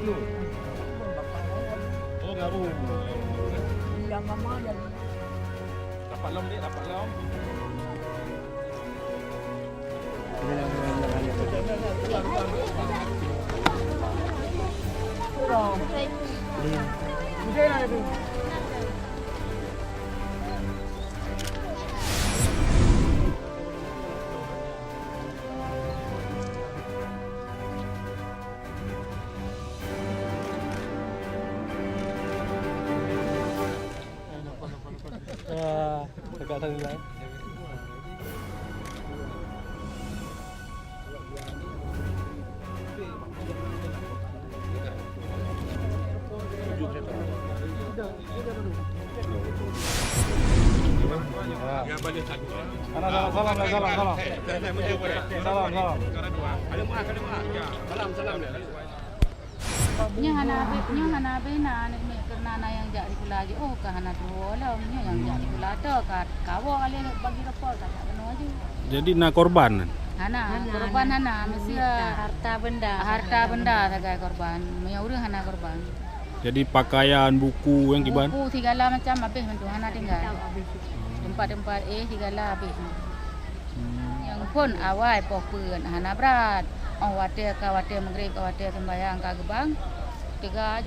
Oh, gabung. Yang mama yang Dapat lom ni, dapat lom. Agak santai. Yang balik satu. Salam. Salam. Kali muah. Ya, salam dia. Nya hanabe na anak me kerana na yang jak dikula je oh ka hana tu lah nya yang jak dikula tu ka kawo ale bagi report tak kena aja. Jadi nak korban. Hana korban hana mesti harta benda sebagai korban. Punya urang hana korban. Jadi pakaian, buku yang kiban. Buku segala macam habis mentu hana tinggal. Tempat-tempat segala habis. Yang pun awal pokpeun hana berat. Oh watir maghrib watir sembahyang ka gebang. 3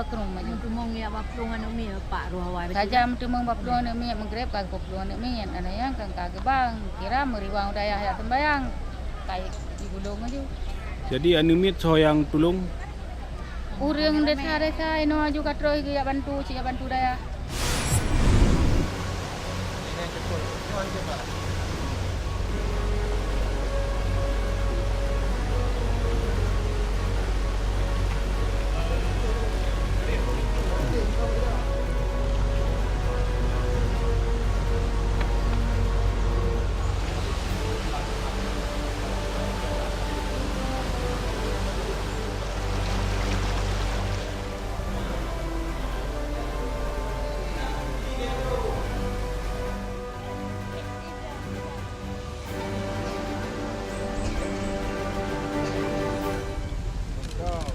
ke rumah je. tumong ya baplung anu mi pak ruawai. Sajam tumong baplung anu mi maghrib ka baplung anu mi ana yang kan ka gebang. Kira meriwang daya ya sembahyang. Kai di gulung aja. Jadi animit so yang tulung. Urang desa-desa ino aju katroi ke bantu daya.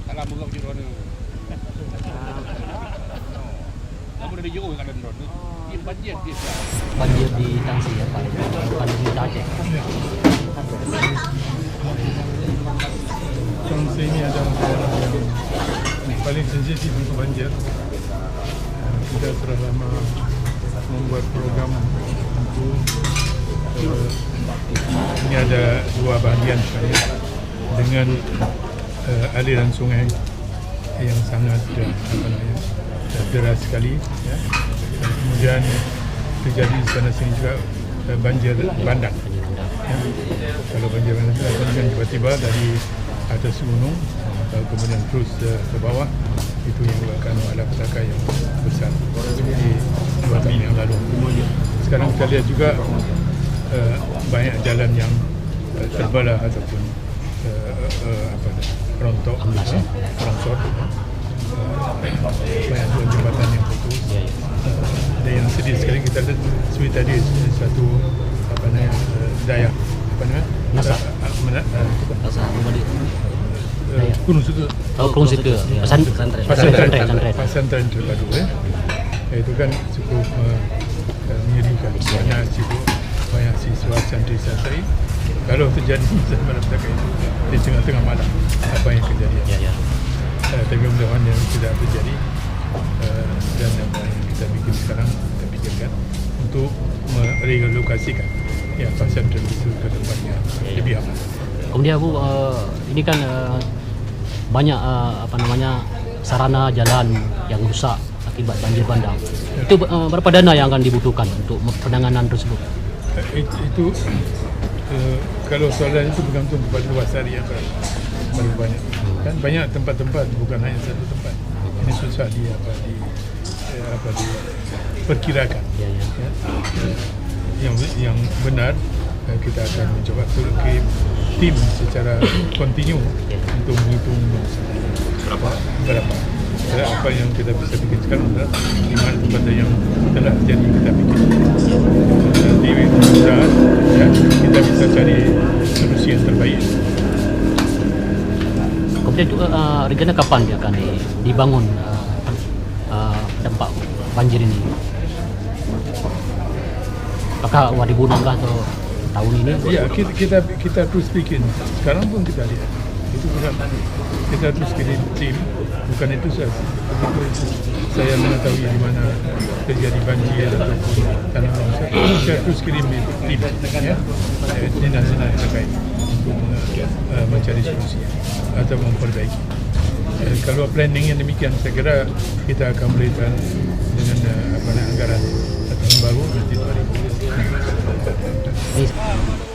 Salam buka je drone. Kamu dah jauh kan drone tu. Ini banjir dia. Banjir di Tangsi ya Pak, banjir di Aceh. Tangsi ini adalah daerah yang paling sensitif untuk banjir. Kita sudah lama membuat program untuk ini ada 2 bahagian sebenarnya dengan aliran sungai yang sangat deras sekali. Ya. Dan kemudian terjadi di sana sini juga banjir bandang. Ya. Kalau banjir bandang itu akan tiba-tiba dari atas gunung kemudian terus ke bawah, itu yang menyebabkan malapetaka yang besar di 2 tahun yang lalu. Sekarang kita lihat juga banyak jalan yang terbelah ataupun rontok, rongsor, banyak jembatan yang putus. Dan yang sedih sekali kita lihat seperti tadi satu daya Gunung Situ. Gunung Situ. Pesantren terpadu. Itu kan cukup menyedihkan. Banyak siswa santri-santri. Kalau terjadi malapetaka itu di tengah-tengah malam, apa yang kejadian? Tapi mudah-mudahan yang tidak terjadi dan apa yang kita bikin sekarang kita pikirkan untuk merelokasikan pesantren itu ke tempatnya lebih aman. Kemudian Bu, ini kan banyak sarana jalan yang rusak akibat banjir bandang. Itu berapa dana yang akan dibutuhkan untuk penanganan tersebut? Itu kalau soalan itu bergantung kepada luas area yang paling banyak. Kan banyak tempat-tempat, bukan hanya satu tempat. Ini susah diperkirakan. Yang benar kita akan mencoba kirim tim secara kontinu untuk menghitung berapa. Apa yang kita bisa bikin sekarang adalah di mana tempat yang telah terjadi kita bikin. Nanti mudah-mudahan kita bisa cari solusi yang terbaik. Kemudian juga rencana kapan dia akan dibangun dampak banjir ini? Apakah 2016 atau tahun ini? Ya, kita terus bikin. Sekarang pun kita lihat. Itu bukan kita terus kirim tim. Bukan itu saja. Begitu saya mengetahui di mana terjadi banjir atau tanah longsor, saya terus kirim tim. Ya, dinas-dinas terkait untuk mencari solusi atau memperbaiki. Kalau planning yang demikian, saya kira kita akan berikan dengan anggaran tahun baru nanti 2000.